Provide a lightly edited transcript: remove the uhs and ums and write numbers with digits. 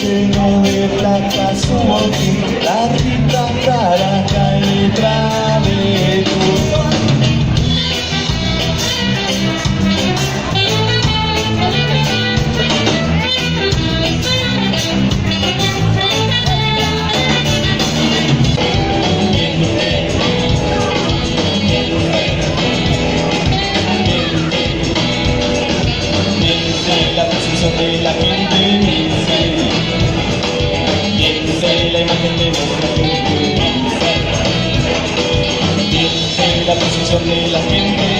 lleno de plata su botín, la rica caraca detrás de tú. De la gente piense la imagen de nuestra gente, piense la posición de la gente.